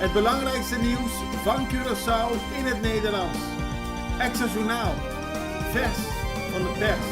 Het belangrijkste nieuws van Curaçao in het Nederlands. Extra Journaal. Vers van de pers.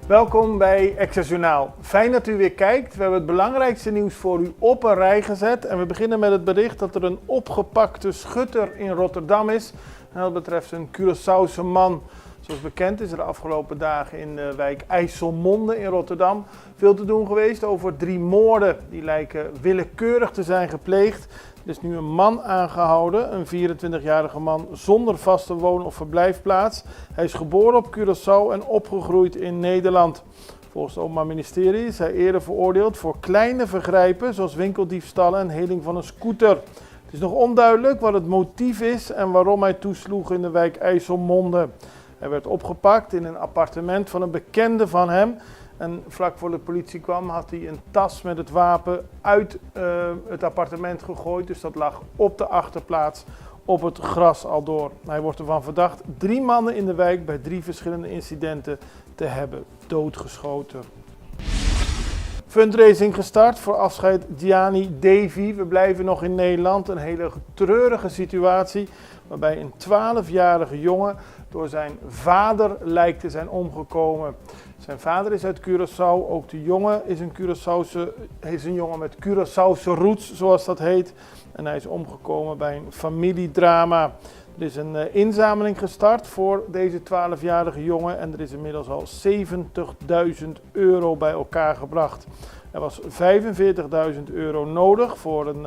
Welkom bij Extra Journaal. Fijn dat u weer kijkt. We hebben het belangrijkste nieuws voor u op een rij gezet. En we beginnen met het bericht dat er een opgepakte schutter in Rotterdam is. En dat betreft een Curaçaose man. Zoals bekend is er de afgelopen dagen in de wijk IJsselmonde in Rotterdam veel te doen geweest over 3 moorden. Die lijken willekeurig te zijn gepleegd. Er is nu een man aangehouden, een 24-jarige man zonder vaste woon- of verblijfplaats. Hij is geboren op Curaçao en opgegroeid in Nederland. Volgens het Openbaar Ministerie is hij eerder veroordeeld voor kleine vergrijpen zoals winkeldiefstallen en heling van een scooter. Het is nog onduidelijk wat het motief is en waarom hij toesloeg in de wijk IJsselmonde. Hij werd opgepakt in een appartement van een bekende van hem. En vlak voor de politie kwam had hij een tas met het wapen uit het appartement gegooid. Dus dat lag op de achterplaats op het gras al door. Hij wordt ervan verdacht 3 mannen in de wijk bij 3 verschillende incidenten te hebben doodgeschoten. Fundraising gestart voor afscheid Gianni Davy. We blijven nog in Nederland. Een hele treurige situatie waarbij een 12-jarige jongen door zijn vader lijkt te zijn omgekomen. Zijn vader is uit Curaçao, ook de jongen is een jongen met Curaçaose roots, zoals dat heet. En hij is omgekomen bij een familiedrama. Er is een inzameling gestart voor deze 12-jarige jongen en er is inmiddels al €70.000 bij elkaar gebracht. Er was €45.000 nodig voor een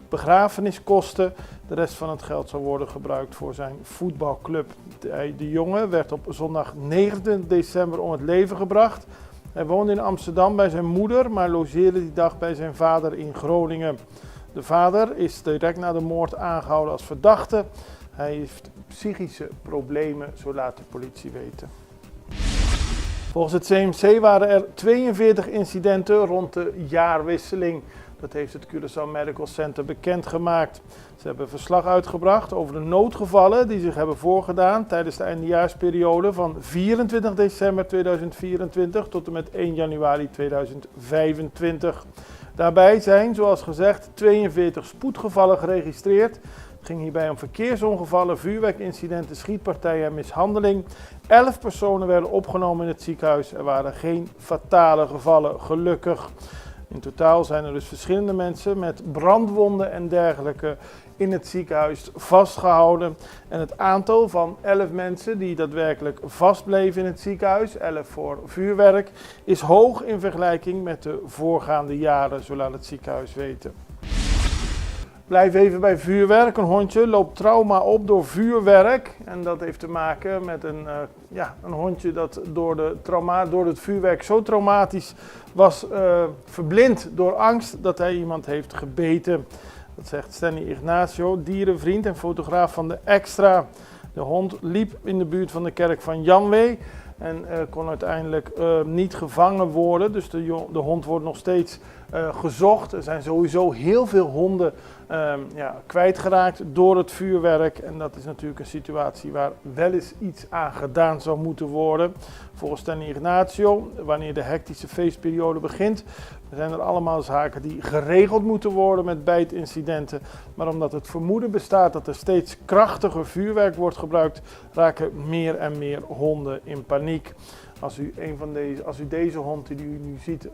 begrafeniskosten. De rest van het geld zal worden gebruikt voor zijn voetbalclub. De jongen werd op zondag 29 december om het leven gebracht. Hij woonde in Amsterdam bij zijn moeder, maar logeerde die dag bij zijn vader in Groningen. De vader is direct na de moord aangehouden als verdachte. Hij heeft psychische problemen, zo laat de politie weten. Volgens het CMC waren er 42 incidenten rond de jaarwisseling. Dat heeft het Curaçao Medical Center bekendgemaakt. Ze hebben verslag uitgebracht over de noodgevallen die zich hebben voorgedaan tijdens de eindejaarsperiode van 24 december 2024 tot en met 1 januari 2025. Daarbij zijn, zoals gezegd, 42 spoedgevallen geregistreerd. Het ging hierbij om verkeersongevallen, vuurwerkincidenten, schietpartijen en mishandeling. 11 personen werden opgenomen in het ziekenhuis. Er waren geen fatale gevallen, gelukkig. In totaal zijn er dus verschillende mensen met brandwonden en dergelijke in het ziekenhuis vastgehouden. En het aantal van 11 mensen die daadwerkelijk vastbleven in het ziekenhuis, 11 voor vuurwerk, is hoog in vergelijking met de voorgaande jaren, zo laat het ziekenhuis weten. Blijf even bij vuurwerk. Een hondje loopt trauma op door vuurwerk. En dat heeft te maken met een hondje dat door het vuurwerk zo traumatisch was verblind door angst dat hij iemand heeft gebeten. Dat zegt Stanley Ignacio, dierenvriend en fotograaf van de Extra. De hond liep in de buurt van de kerk van Janwee en kon uiteindelijk niet gevangen worden. Dus de hond wordt nog steeds gezocht. Er zijn sowieso heel veel honden kwijtgeraakt door het vuurwerk. En dat is natuurlijk een situatie waar wel eens iets aan gedaan zou moeten worden. Volgens Stanley Ignacio, wanneer de hectische feestperiode begint, zijn er allemaal zaken die geregeld moeten worden met bijtincidenten. Maar omdat het vermoeden bestaat dat er steeds krachtiger vuurwerk wordt gebruikt, raken meer en meer honden in paniek. Als u deze hond die u nu ziet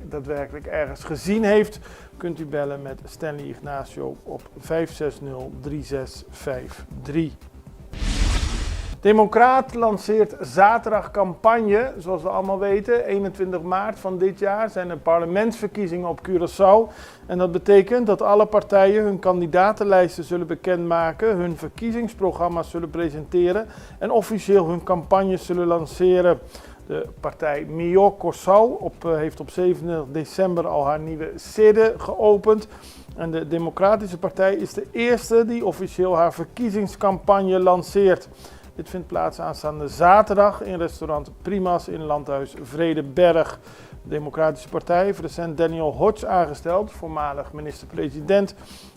daadwerkelijk ergens gezien heeft, kunt u bellen met Stanley Ignacio op 560-3653. Democraat lanceert zaterdag campagne, zoals we allemaal weten. 21 maart van dit jaar zijn er parlementsverkiezingen op Curaçao. En dat betekent dat alle partijen hun kandidatenlijsten zullen bekendmaken, hun verkiezingsprogramma's zullen presenteren en officieel hun campagnes zullen lanceren. De partij Mio Curaçao heeft op 27 december al haar nieuwe sede geopend. En de Democratische Partij is de eerste die officieel haar verkiezingscampagne lanceert. Dit vindt plaats aanstaande zaterdag in restaurant Primas in Landhuis Vredenberg. De Democratische Partij heeft recent Daniel Hodge aangesteld, voormalig minister-president.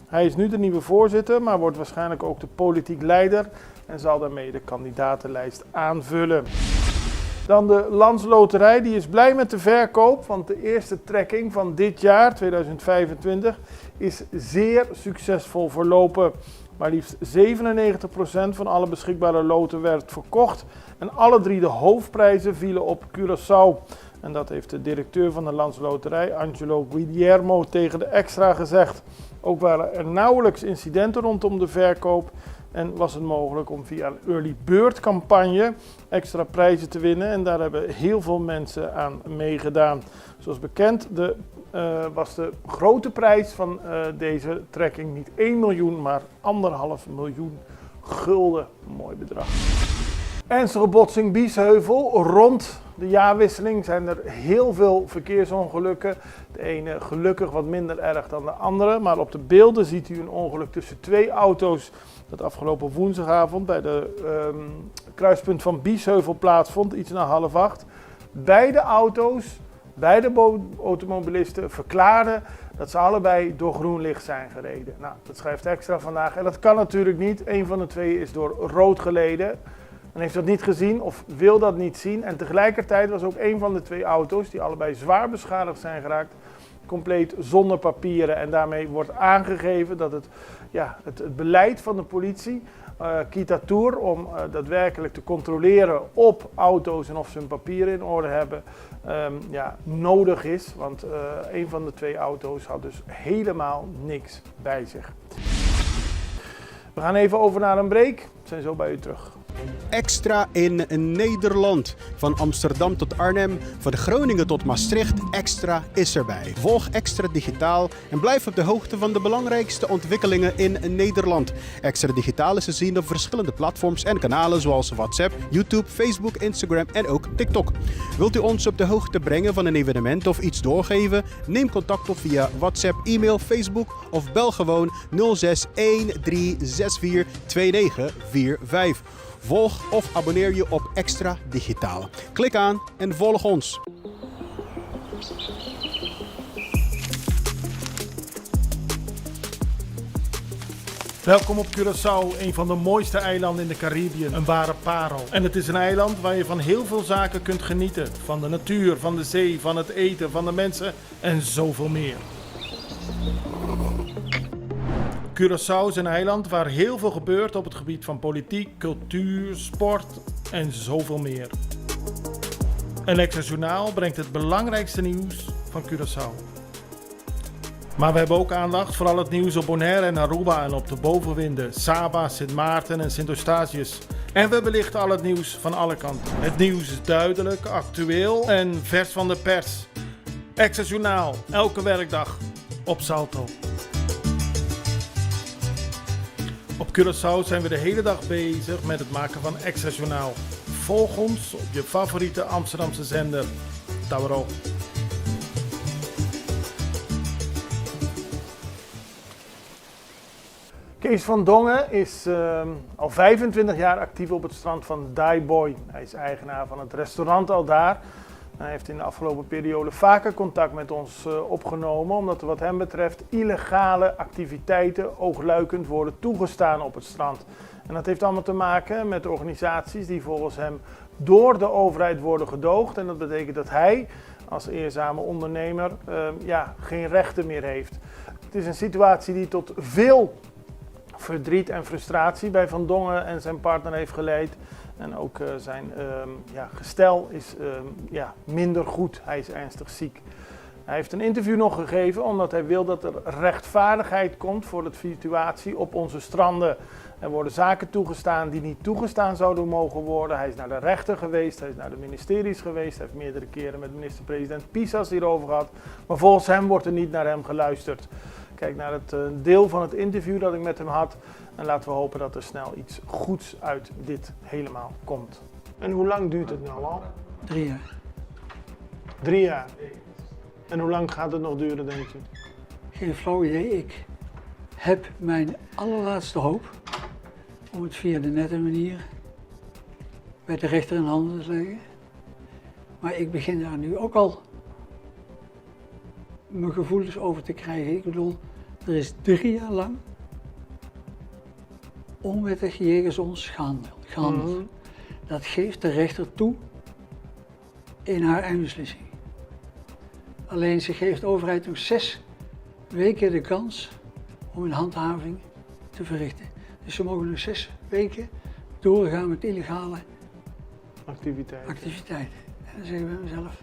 Hij is nu de nieuwe voorzitter, maar wordt waarschijnlijk ook de politiek leider en zal daarmee de kandidatenlijst aanvullen. Dan de Landsloterij, die is blij met de verkoop, want de eerste trekking van dit jaar, 2025, is zeer succesvol verlopen. Maar liefst 97% van alle beschikbare loten werd verkocht en alle 3 de hoofdprijzen vielen op Curaçao. En dat heeft de directeur van de Landsloterij, Angelo Guillermo, tegen de Extra gezegd. Ook waren er nauwelijks incidenten rondom de verkoop en was het mogelijk om via een early bird campagne extra prijzen te winnen. En daar hebben heel veel mensen aan meegedaan. Zoals bekend was de grote prijs van deze trekking niet 1 miljoen, maar 1,5 miljoen gulden. Mooi bedrag. Ernstige botsing Biesheuvel. Rond de jaarwisseling zijn er heel veel verkeersongelukken. De ene gelukkig wat minder erg dan de andere. Maar op de beelden ziet u een ongeluk tussen 2 auto's dat afgelopen woensdagavond bij de kruispunt van Biesheuvel plaatsvond, iets na 7:30. Beide automobilisten verklaarden dat ze allebei door groen licht zijn gereden. Nou, dat schrijft Extra vandaag en dat kan natuurlijk niet. Een van de 2 is door rood gereden en heeft dat niet gezien of wil dat niet zien. En tegelijkertijd was ook een van de 2 auto's, die allebei zwaar beschadigd zijn geraakt, compleet zonder papieren. En daarmee wordt aangegeven dat het beleid van de politie, Quitatour, om daadwerkelijk te controleren op auto's en of ze hun papieren in orde hebben, nodig is. Want een van de 2 auto's had dus helemaal niks bij zich. We gaan even over naar een break. We zijn zo bij u terug. Extra in Nederland. Van Amsterdam tot Arnhem, van Groningen tot Maastricht, Extra is erbij. Volg Extra digitaal en blijf op de hoogte van de belangrijkste ontwikkelingen in Nederland. Extra digitaal is te zien op verschillende platforms en kanalen zoals WhatsApp, YouTube, Facebook, Instagram en ook TikTok. Wilt u ons op de hoogte brengen van een evenement of iets doorgeven? Neem contact op via WhatsApp, e-mail, Facebook of bel gewoon 06 1364 2945. Volg of abonneer je op Extra Digitaal. Klik aan en volg ons. Welkom op Curaçao, een van de mooiste eilanden in de Caribiën. Een ware parel. En het is een eiland waar je van heel veel zaken kunt genieten. Van de natuur, van de zee, van het eten, van de mensen en zoveel meer. Curaçao is een eiland waar heel veel gebeurt op het gebied van politiek, cultuur, sport en zoveel meer. Een Extra Journaal brengt het belangrijkste nieuws van Curaçao. Maar we hebben ook aandacht voor al het nieuws op Bonaire en Aruba en op de bovenwinden, Saba, Sint Maarten en Sint Eustatius. En we belichten al het nieuws van alle kanten. Het nieuws is duidelijk, actueel en vers van de pers. Extra Journaal, elke werkdag op Salto. Op Curaçao zijn we de hele dag bezig met het maken van Extra Journaal. Volg ons op je favoriete Amsterdamse zender, Tauro. Kees van Dongen is al 25 jaar actief op het strand van Daiboy. Hij is eigenaar van het restaurant al daar. Hij heeft in de afgelopen periode vaker contact met ons opgenomen, omdat er wat hem betreft illegale activiteiten oogluikend worden toegestaan op het strand. En dat heeft allemaal te maken met organisaties die volgens hem door de overheid worden gedoogd. En dat betekent dat hij als eerzame ondernemer geen rechten meer heeft. Het is een situatie die tot veel verdriet en frustratie bij Van Dongen en zijn partner heeft geleid. En ook zijn gestel is minder goed. Hij is ernstig ziek. Hij heeft een interview nog gegeven omdat hij wil dat er rechtvaardigheid komt voor de situatie op onze stranden. Er worden zaken toegestaan die niet toegestaan zouden mogen worden. Hij is naar de rechter geweest, hij is naar de ministeries geweest. Hij heeft meerdere keren met minister-president Pisas hierover gehad. Maar volgens hem wordt er niet naar hem geluisterd. Kijk naar het deel van het interview dat ik met hem had. En laten we hopen dat er snel iets goeds uit dit helemaal komt. En hoe lang duurt het nou al? 3 jaar. 3 jaar. En hoe lang gaat het nog duren, denk je? Geen flauw idee. Ik heb mijn allerlaatste hoop om het via de nette manier bij de rechter in handen te leggen. Maar ik begin daar nu ook al mijn gevoelens over te krijgen. Ik bedoel, er is 3 jaar lang onwettig jegens ons gehandeld. Dat geeft de rechter toe in haar eindbeslissing. Alleen ze geeft de overheid nog 6 weken de kans om een handhaving te verrichten. Dus ze mogen nog 6 weken doorgaan met illegale activiteiten. En dan zeg ik bij mezelf,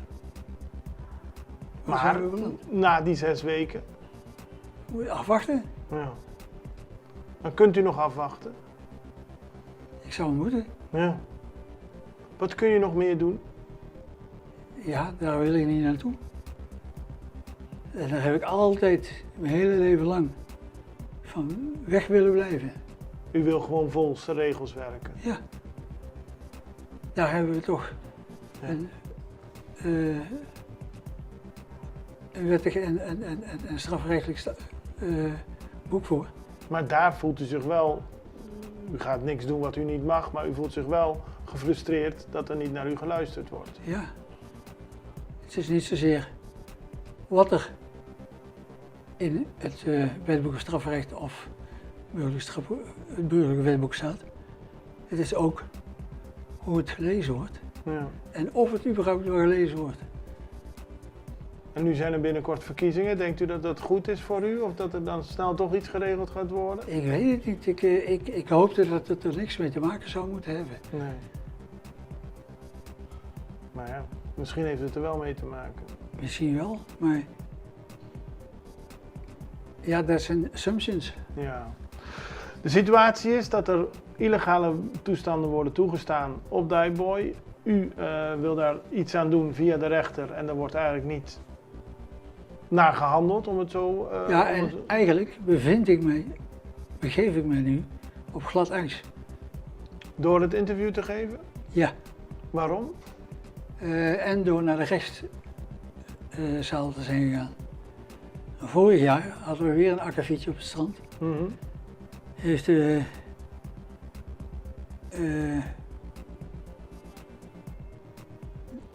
waar Maar zijn we beland? na die 6 weken, Moet je afwachten? ja. Dan kunt u nog afwachten. Ik zou moeten. Ja. Wat kun je nog meer doen? Ja, daar wil ik niet naartoe. En daar heb ik altijd, mijn hele leven lang, van weg willen blijven. U wil gewoon volgens de regels werken. Ja. Daar hebben we toch Ja. een wettig en strafrechtelijk boek voor. Maar daar voelt u zich wel, u gaat niks doen wat u niet mag, maar u voelt zich wel gefrustreerd dat er niet naar u geluisterd wordt. Ja. Het is niet zozeer wat er in het wetboek strafrecht of het burgerlijk wetboek staat. Het is ook hoe het gelezen wordt Ja. en of het überhaupt wel gelezen wordt. En nu zijn er binnenkort verkiezingen. Denkt u dat dat goed is voor u? Of dat er dan snel toch iets geregeld gaat worden? Ik weet het niet. Ik hoopte dat het er niks mee te maken zou moeten hebben. Nee. Maar ja, misschien heeft het er wel mee te maken. Misschien wel, maar ja, dat zijn assumptions. Ja. De situatie is dat er illegale toestanden worden toegestaan op Duikboy. U wil daar iets aan doen via de rechter en er wordt eigenlijk niet naar gehandeld, om het zo... Ja, en eigenlijk begeef ik mij nu op glad ijs. Door het interview te geven? Ja, Waarom? en door naar de rechtszaal te zijn gegaan. Vorig jaar hadden we weer een akkefietje op het strand. Mhm. Heeft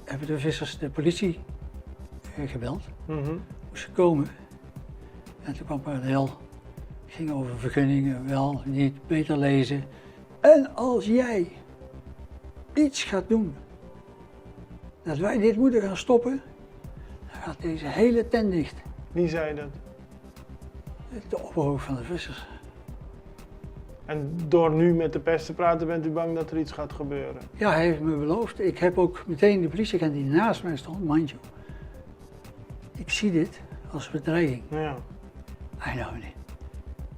hebben de vissers de politie gebeld. Mhm. Moesten komen. En toen kwam er een heel, ging over vergunningen, wel, niet, beter lezen. En als jij iets gaat doen, dat wij dit moeten gaan stoppen, dan gaat deze hele tent dicht. Wie zei dat? De opperhoofd van de vissers. En door nu met de pers te praten bent u bang dat er iets gaat gebeuren? Ja, hij heeft me beloofd. Ik heb ook meteen de politieagent die naast mij stond, mind you. Ik zie dit als bedreiging. Ja. I know niet.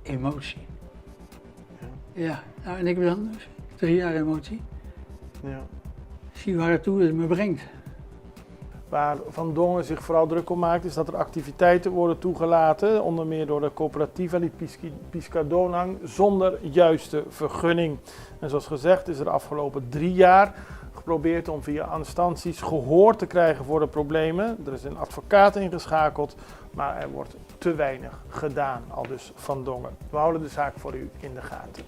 Emotie. Ja. Ja, nou, en ik ben dan 3 jaar emotie. Ja. Zie waar het toe het me brengt. Waar Van Dongen zich vooral druk om maakt, is dat er activiteiten worden toegelaten, onder meer door de coöperativa die Piscadonang, zonder juiste vergunning. En zoals gezegd is er de afgelopen 3 jaar geprobeerd om via instanties gehoor te krijgen voor de problemen. Er is een advocaat ingeschakeld, maar er wordt te weinig gedaan, aldus Van Dongen. We houden de zaak voor u in de gaten.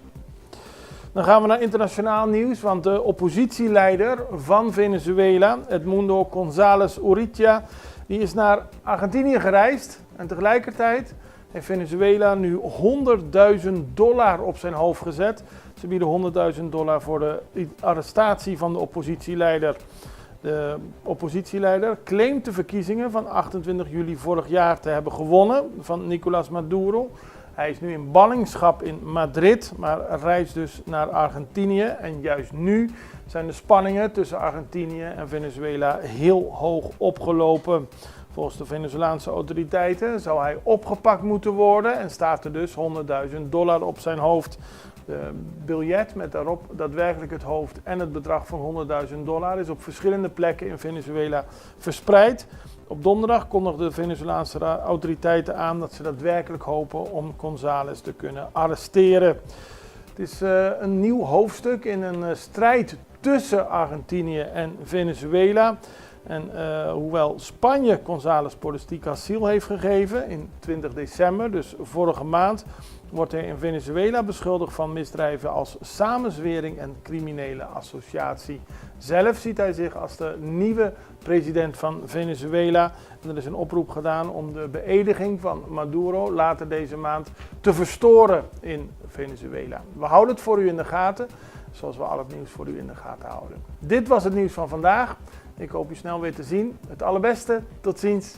Dan gaan we naar internationaal nieuws, want de oppositieleider van Venezuela, Edmundo González Urrutia, die is naar Argentinië gereisd. En tegelijkertijd heeft Venezuela nu $100.000 op zijn hoofd gezet. Ze bieden $100.000 voor de arrestatie van de oppositieleider. De oppositieleider claimt de verkiezingen van 28 juli vorig jaar te hebben gewonnen van Nicolás Maduro. Hij is nu in ballingschap in Madrid, maar reist dus naar Argentinië. En juist nu zijn de spanningen tussen Argentinië en Venezuela heel hoog opgelopen. Volgens de Venezolaanse autoriteiten zou hij opgepakt moeten worden en staat er dus $100.000 op zijn hoofd. De biljet met daarop daadwerkelijk het hoofd en het bedrag van $100.000 is op verschillende plekken in Venezuela verspreid. Op donderdag kondigden de Venezolaanse autoriteiten aan dat ze daadwerkelijk hopen om González te kunnen arresteren. Het is een nieuw hoofdstuk in een strijd tussen Argentinië en Venezuela. En hoewel Spanje González politiek asiel heeft gegeven in 20 december, dus vorige maand, wordt hij in Venezuela beschuldigd van misdrijven als samenzwering en criminele associatie. Zelf ziet hij zich als de nieuwe president van Venezuela. En er is een oproep gedaan om de beëdiging van Maduro later deze maand te verstoren in Venezuela. We houden het voor u in de gaten, zoals we al het nieuws voor u in de gaten houden. Dit was het nieuws van vandaag. Ik hoop u snel weer te zien. Het allerbeste. Tot ziens.